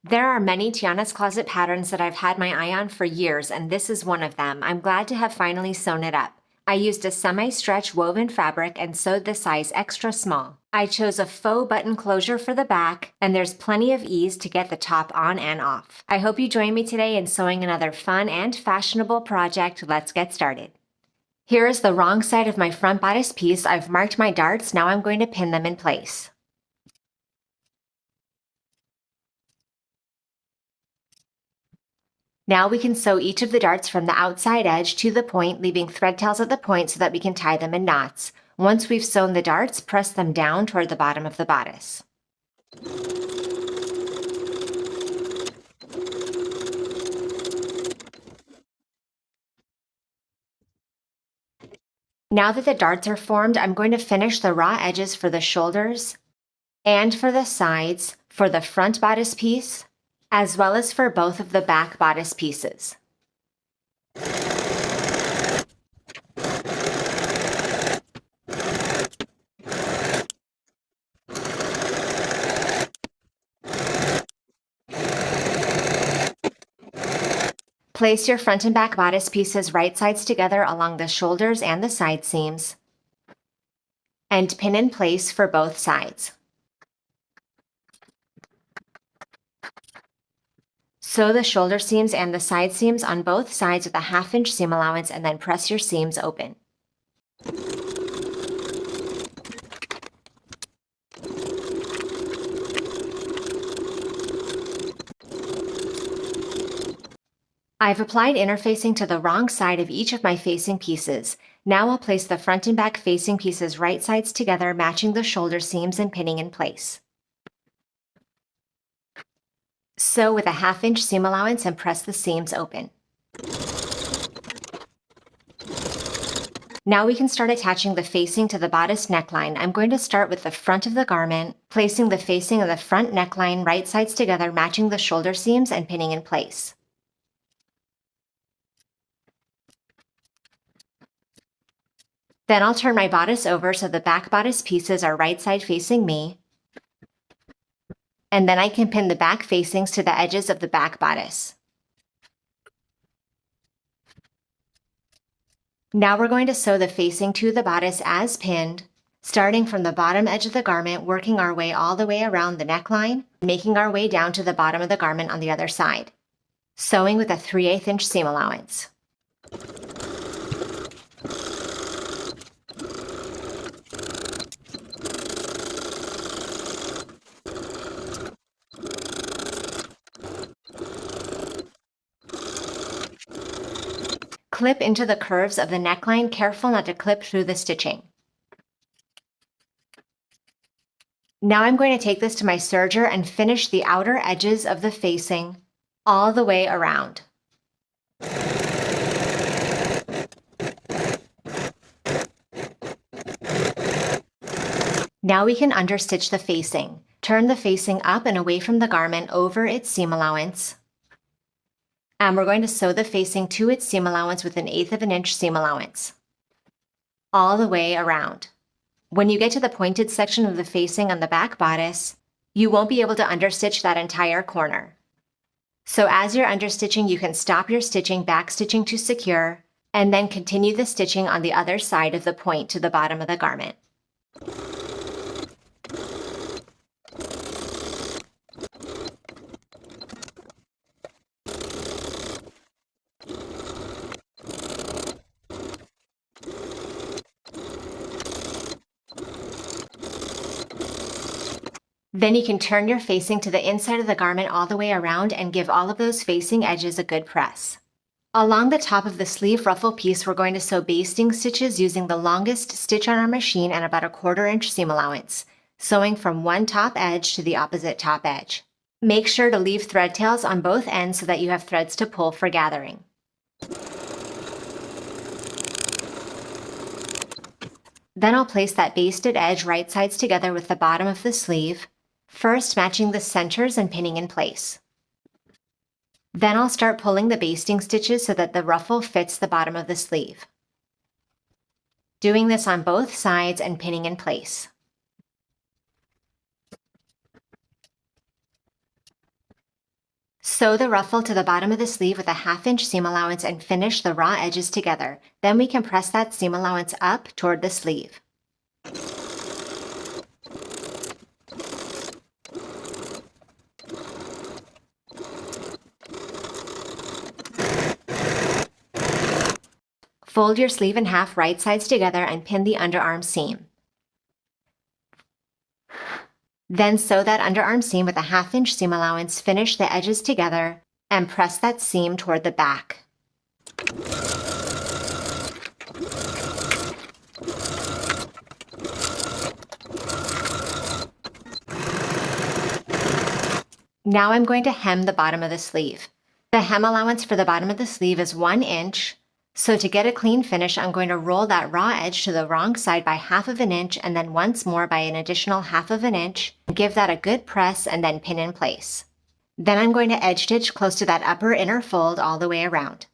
There are many Tiana's Closet patterns that I've had my eye on for years, and this is one of them. I'm glad to have finally sewn it up. I used a semi-stretch woven fabric and sewed the size extra small. I chose a faux button closure for the back, and there's plenty of ease to get the top on and off. I hope you join me today in sewing another fun and fashionable project. Let's get started. Here is the wrong side of my front bodice piece. I've marked my darts. Now I'm going to pin them in place. Now we can sew each of the darts from the outside edge to the point, leaving thread tails at the point so that we can tie them in knots. Once we've sewn the darts, press them down toward the bottom of the bodice. Now that the darts are formed, I'm going to finish the raw edges for the shoulders and for the sides for the front bodice piece, as well as for both of the back bodice pieces. Place your front and back bodice pieces right sides together along the shoulders and the side seams, and pin in place for both sides. Sew the shoulder seams and the side seams on both sides with a 1/2 inch seam allowance, and then press your seams open. I've applied interfacing to the wrong side of each of my facing pieces. Now I'll place the front and back facing pieces right sides together, matching the shoulder seams and pinning in place. Sew with a 1/2 inch seam allowance and press the seams open. Now we can start attaching the facing to the bodice neckline. I'm going to start with the front of the garment, placing the facing of the front neckline right sides together, matching the shoulder seams and pinning in place. Then I'll turn my bodice over so the back bodice pieces are right side facing me. And then I can pin the back facings to the edges of the back bodice. Now we're going to sew the facing to the bodice as pinned, starting from the bottom edge of the garment, working our way all the way around the neckline, making our way down to the bottom of the garment on the other side. Sewing with a 3/8 inch seam allowance. Clip into the curves of the neckline, careful not to clip through the stitching. Now I'm going to take this to my serger and finish the outer edges of the facing all the way around. Now we can understitch the facing. Turn the facing up and away from the garment over its seam allowance. And we're going to sew the facing to its seam allowance with 1/8 inch seam allowance, all the way around. When you get to the pointed section of the facing on the back bodice, you won't be able to understitch that entire corner. So as you're understitching, you can stop your stitching, backstitching to secure, and then continue the stitching on the other side of the point to the bottom of the garment. Then you can turn your facing to the inside of the garment all the way around and give all of those facing edges a good press. Along the top of the sleeve ruffle piece, we're going to sew basting stitches using the longest stitch on our machine and about a 1/4 inch seam allowance, sewing from one top edge to the opposite top edge. Make sure to leave thread tails on both ends so that you have threads to pull for gathering. Then I'll place that basted edge right sides together with the bottom of the sleeve, first matching the centers and pinning in place. Then I'll start pulling the basting stitches so that the ruffle fits the bottom of the sleeve. Doing this on both sides and pinning in place. Sew the ruffle to the bottom of the sleeve with a 1/2 inch seam allowance and finish the raw edges together. Then we can press that seam allowance up toward the sleeve. Fold your sleeve in half right sides together and pin the underarm seam. Then sew that underarm seam with a 1/2 inch seam allowance, finish the edges together, and press that seam toward the back. Now I'm going to hem the bottom of the sleeve. The hem allowance for the bottom of the sleeve is 1 inch. So to get a clean finish, I'm going to roll that raw edge to the wrong side by 1/2 inch and then once more by an additional 1/2 inch. Give that a good press and then pin in place. Then I'm going to edge stitch close to that upper inner fold all the way around.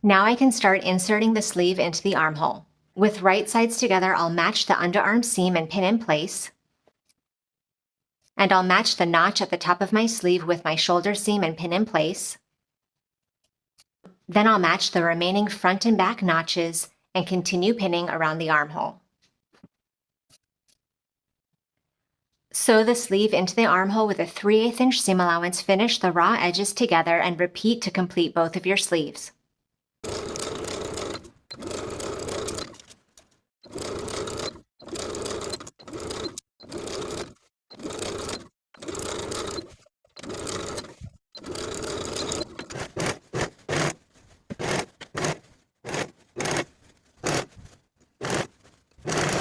Now I can start inserting the sleeve into the armhole. With right sides together, I'll match the underarm seam and pin in place. And I'll match the notch at the top of my sleeve with my shoulder seam and pin in place. Then I'll match the remaining front and back notches and continue pinning around the armhole. Sew the sleeve into the armhole with a 3/8 inch seam allowance, finish the raw edges together, and repeat to complete both of your sleeves.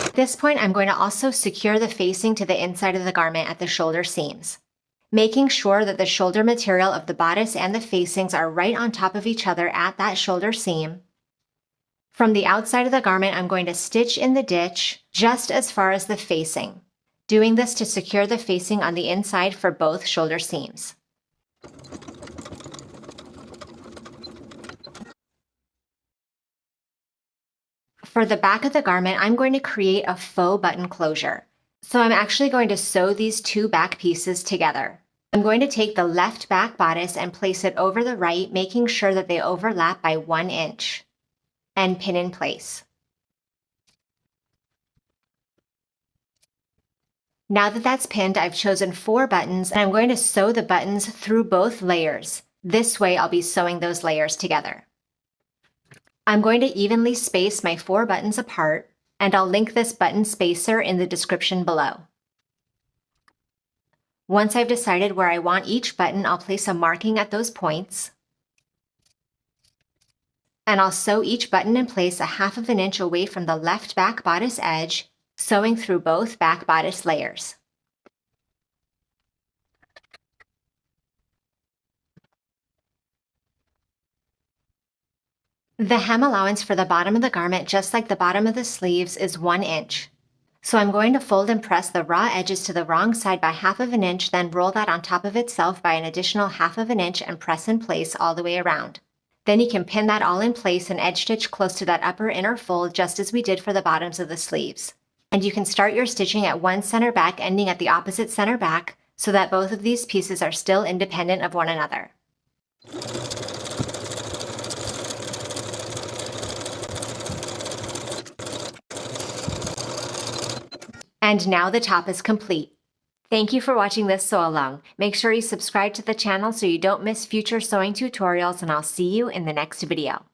At this point, I'm going to also secure the facing to the inside of the garment at the shoulder seams, making sure that the shoulder material of the bodice and the facings are right on top of each other at that shoulder seam. From the outside of the garment, I'm going to stitch in the ditch just as far as the facing, doing this to secure the facing on the inside for both shoulder seams. For the back of the garment, I'm going to create a faux button closure. So I'm actually going to sew these two back pieces together. I'm going to take the left back bodice and place it over the right, making sure that they overlap by 1 inch, and pin in place. Now that that's pinned, I've chosen 4 buttons, and I'm going to sew the buttons through both layers. This way, I'll be sewing those layers together. I'm going to evenly space my 4 buttons apart, and I'll link this button spacer in the description below. Once I've decided where I want each button, I'll place a marking at those points, and I'll sew each button in place a 1/2 inch away from the left back bodice edge, sewing through both back bodice layers. The hem allowance for the bottom of the garment, just like the bottom of the sleeves, is 1 inch. So I'm going to fold and press the raw edges to the wrong side by 1/2 inch, then roll that on top of itself by an additional 1/2 inch and press in place all the way around. Then you can pin that all in place and edge stitch close to that upper inner fold, just as we did for the bottoms of the sleeves. And you can start your stitching at one center back, ending at the opposite center back, so that both of these pieces are still independent of one another. And now the top is complete. Thank you for watching this sew along. Make sure you subscribe to the channel so you don't miss future sewing tutorials, and I'll see you in the next video.